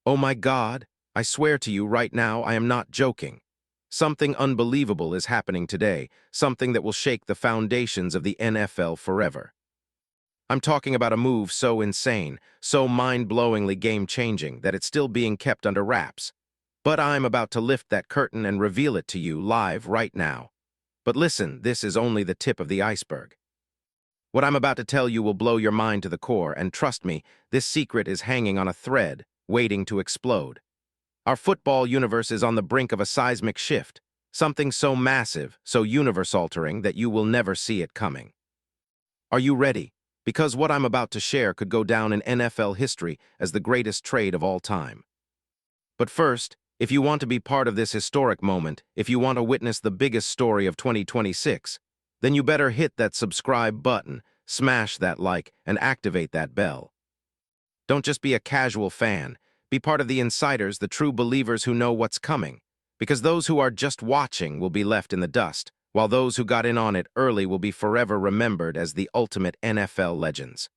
Oh my God, I swear to you right now I am not joking. Something unbelievable is happening today, something that will shake the foundations of the NFL forever. I'm talking about a move so insane, so mind-blowingly game-changing that it's still being kept under wraps. But I'm about to lift that curtain and reveal it to you live right now. But listen, this is only the tip of the iceberg. What I'm about to tell you will blow your mind to the core, and trust me, this secret is hanging on a thread, waiting to explode. Our football universe is on the brink of a seismic shift, something so massive, so universe-altering that you will never see it coming. Are you ready? Because what I'm about to share could go down in NFL history as the greatest trade of all time. But first, if you want to be part of this historic moment, if you want to witness the biggest story of 2026, then you better hit that subscribe button, smash that like, and activate that bell. Don't just be a casual fan. Be part of the insiders, the true believers who know what's coming. Because those who are just watching will be left in the dust, while those who got in on it early will be forever remembered as the ultimate NFL legends.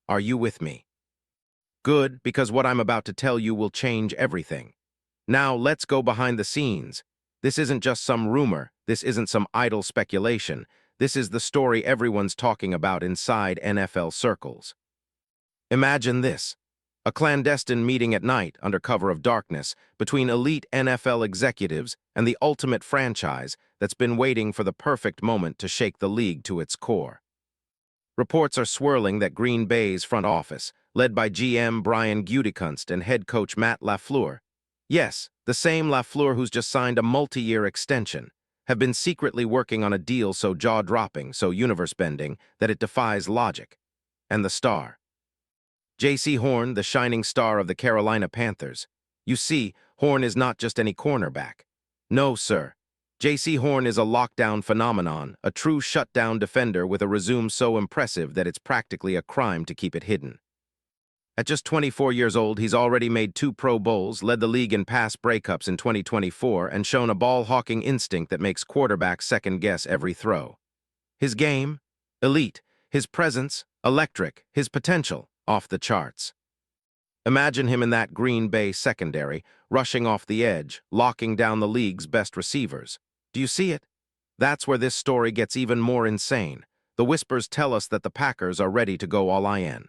Are you with me? Good, because what I'm about to tell you will change everything. Now, let's go behind the scenes. This isn't just some rumor. This isn't some idle speculation. This is the story everyone's talking about inside NFL circles. Imagine this. A clandestine meeting at night under cover of darkness between elite NFL executives and the ultimate franchise that's been waiting for the perfect moment to shake the league to its core. Reports are swirling that Green Bay's front office, led by GM Brian Gutekunst and head coach Matt LaFleur, yes, the same LaFleur who's just signed a multi-year extension, have been secretly working on a deal so jaw-dropping, so universe-bending, that it defies logic. And the star. J.C. Horn, the shining star of the Carolina Panthers. You see, Horn is not just any cornerback. No, sir. J.C. Horn is a lockdown phenomenon, a true shutdown defender with a resume so impressive that it's practically a crime to keep it hidden. At just 24 years old, he's already made 2 Pro Bowls, led the league in pass breakups in 2024, and shown a ball-hawking instinct that makes quarterbacks second-guess every throw. His game? Elite. His presence? Electric. His potential? Off the charts. Imagine him in that Green Bay secondary, rushing off the edge, locking down the league's best receivers. Do you see it? That's where this story gets even more insane. The whispers tell us that the Packers are ready to go all in.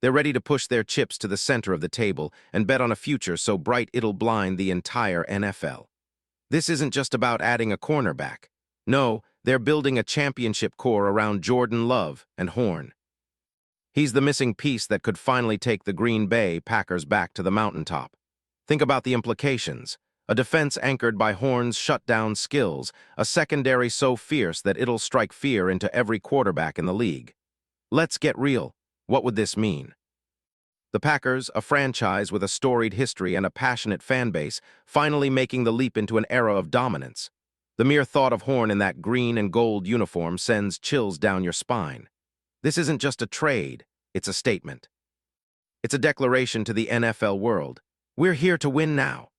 They're ready to push their chips to the center of the table and bet on a future so bright it'll blind the entire NFL. This isn't just about adding a cornerback. No, they're building a championship core around Jordan Love and Horn. He's the missing piece that could finally take the Green Bay Packers back to the mountaintop. Think about the implications. A defense anchored by Horn's shutdown skills, a secondary so fierce that it'll strike fear into every quarterback in the league. Let's get real. What would this mean? The Packers, a franchise with a storied history and a passionate fan base, finally making the leap into an era of dominance. The mere thought of Horn in that green and gold uniform sends chills down your spine. This isn't just a trade, it's a statement. It's a declaration to the NFL world. We're here to win now.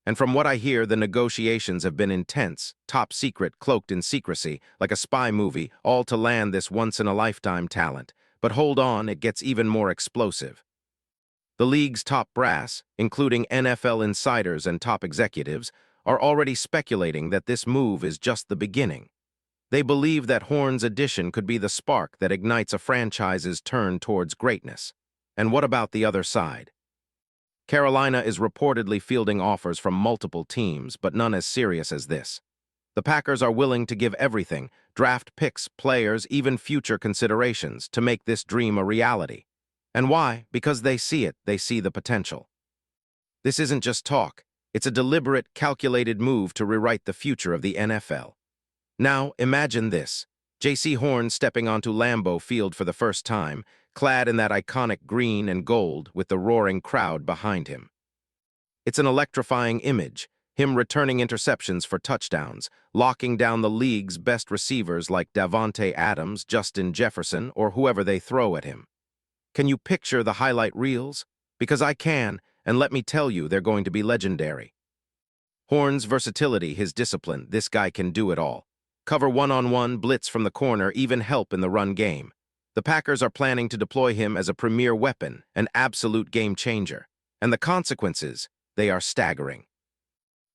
And from what I hear, the negotiations have been intense, top secret, cloaked in secrecy, like a spy movie, all to land this once-in-a-lifetime talent. But hold on, it gets even more explosive. The league's top brass, including NFL insiders and top executives, are already speculating that this move is just the beginning. They believe that Horn's addition could be the spark that ignites a franchise's turn towards greatness. And what about the other side? Carolina is reportedly fielding offers from multiple teams, but none as serious as this. The Packers are willing to give everything, draft picks, players, even future considerations, to make this dream a reality. And why? Because they see it, they see the potential. This isn't just talk, it's a deliberate, calculated move to rewrite the future of the NFL. Now, imagine this. J.C. Horn stepping onto Lambeau Field for the first time, clad in that iconic green and gold with the roaring crowd behind him. It's an electrifying image, him returning interceptions for touchdowns, locking down the league's best receivers like Davante Adams, Justin Jefferson, or whoever they throw at him. Can you picture the highlight reels? Because I can, and let me tell you, they're going to be legendary. Horn's versatility, his discipline, this guy can do it all. Cover one-on-one, blitz from the corner, even help in the run game. The Packers are planning to deploy him as a premier weapon, an absolute game changer. And the consequences, they are staggering.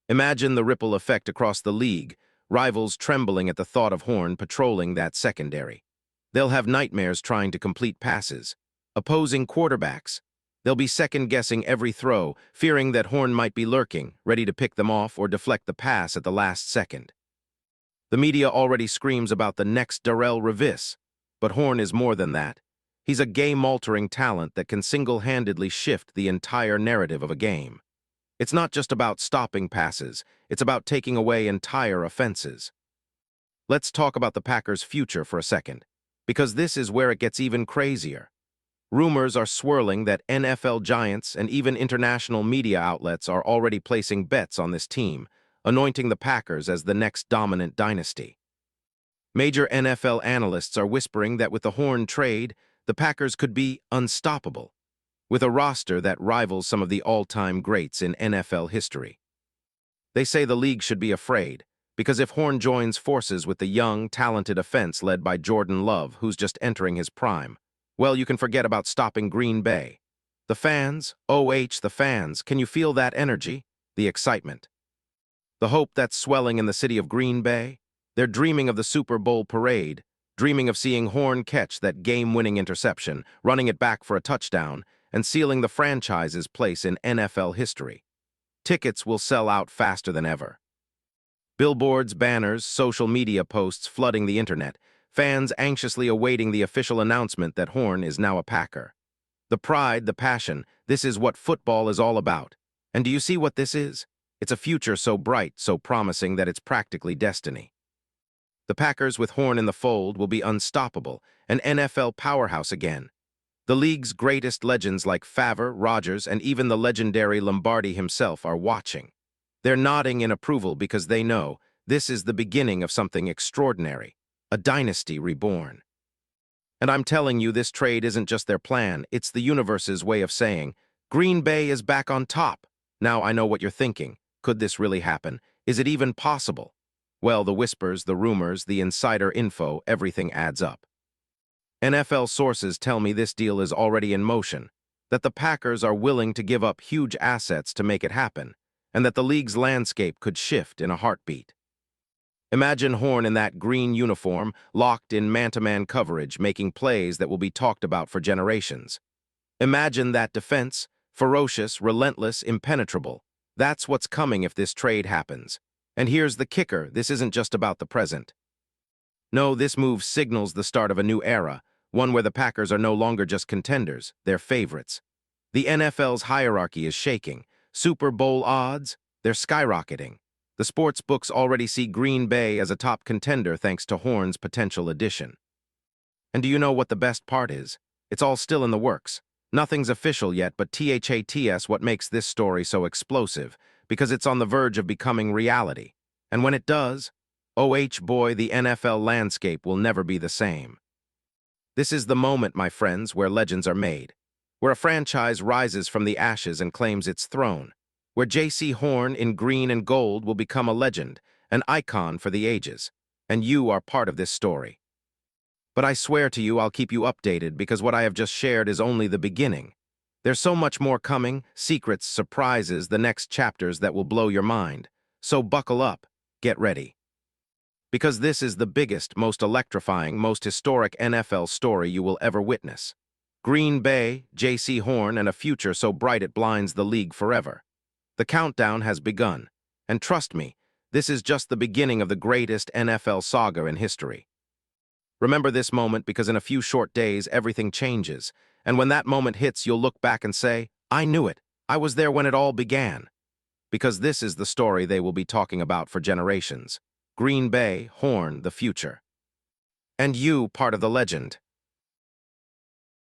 Imagine the ripple effect across the league, rivals trembling at the thought of Horn patrolling that secondary. They'll have nightmares trying to complete passes. Opposing quarterbacks, they'll be second-guessing every throw, fearing that Horn might be lurking, ready to pick them off or deflect the pass at the last second. The media already screams about the next Darrell Revis, but Horn is more than that. He's a game-altering talent that can single-handedly shift the entire narrative of a game. It's not just about stopping passes, it's about taking away entire offenses. Let's talk about the Packers' future for a second, because this is where it gets even crazier. Rumors are swirling that NFL giants and even international media outlets are already placing bets on this team, anointing the Packers as the next dominant dynasty. Major NFL analysts are whispering that with the Horn trade, the Packers could be unstoppable, with a roster that rivals some of the all-time greats in NFL history. They say the league should be afraid, because if Horn joins forces with the young, talented offense led by Jordan Love, who's just entering his prime, well, you can forget about stopping Green Bay. The fans, the fans, can you feel that energy? The excitement. The hope that's swelling in the city of Green Bay? They're dreaming of the Super Bowl parade, dreaming of seeing Horn catch that game-winning interception, running it back for a touchdown, and sealing the franchise's place in NFL history. Tickets will sell out faster than ever. Billboards, banners, social media posts flooding the internet, fans anxiously awaiting the official announcement that Horn is now a Packer. The pride, the passion, this is what football is all about. And do you see what this is? It's a future so bright, so promising that it's practically destiny. The Packers with Horn in the fold will be unstoppable, an NFL powerhouse again. The league's greatest legends like Favre, Rodgers, and even the legendary Lombardi himself are watching. They're nodding in approval because they know this is the beginning of something extraordinary, a dynasty reborn. And I'm telling you, this trade isn't just their plan, it's the universe's way of saying, Green Bay is back on top. Now I know what you're thinking. Could this really happen? Is it even possible? Well, the whispers, the rumors, the insider info, everything adds up. NFL sources tell me this deal is already in motion, that the Packers are willing to give up huge assets to make it happen, and that the league's landscape could shift in a heartbeat. Imagine Horn in that green uniform, locked in man-to-man coverage, making plays that will be talked about for generations. Imagine that defense, ferocious, relentless, impenetrable. That's what's coming if this trade happens. And here's the kicker, this isn't just about the present. No, this move signals the start of a new era, one where the Packers are no longer just contenders, they're favorites. The NFL's hierarchy is shaking. Super Bowl odds, they're skyrocketing. The sports books already see Green Bay as a top contender thanks to Horn's potential addition. And do you know what the best part is? It's all still in the works. Nothing's official yet, but THATS what makes this story so explosive, because it's on the verge of becoming reality. And when it does, boy, the NFL landscape will never be the same. This is the moment, my friends, where legends are made, where a franchise rises from the ashes and claims its throne, where J.C. Horn in green and gold will become a legend, an icon for the ages, and you are part of this story. But I swear to you I'll keep you updated because what I have just shared is only the beginning. There's so much more coming, secrets, surprises, the next chapters that will blow your mind. So buckle up, get ready. Because this is the biggest, most electrifying, most historic NFL story you will ever witness. Green Bay, J.C. Horn, and a future so bright it blinds the league forever. The countdown has begun, and trust me, this is just the beginning of the greatest NFL saga in history. Remember this moment because in a few short days everything changes, and when that moment hits you'll look back and say, I knew it, I was there when it all began. Because this is the story they will be talking about for generations. Green Bay, Horn, the future. And you, part of the legend.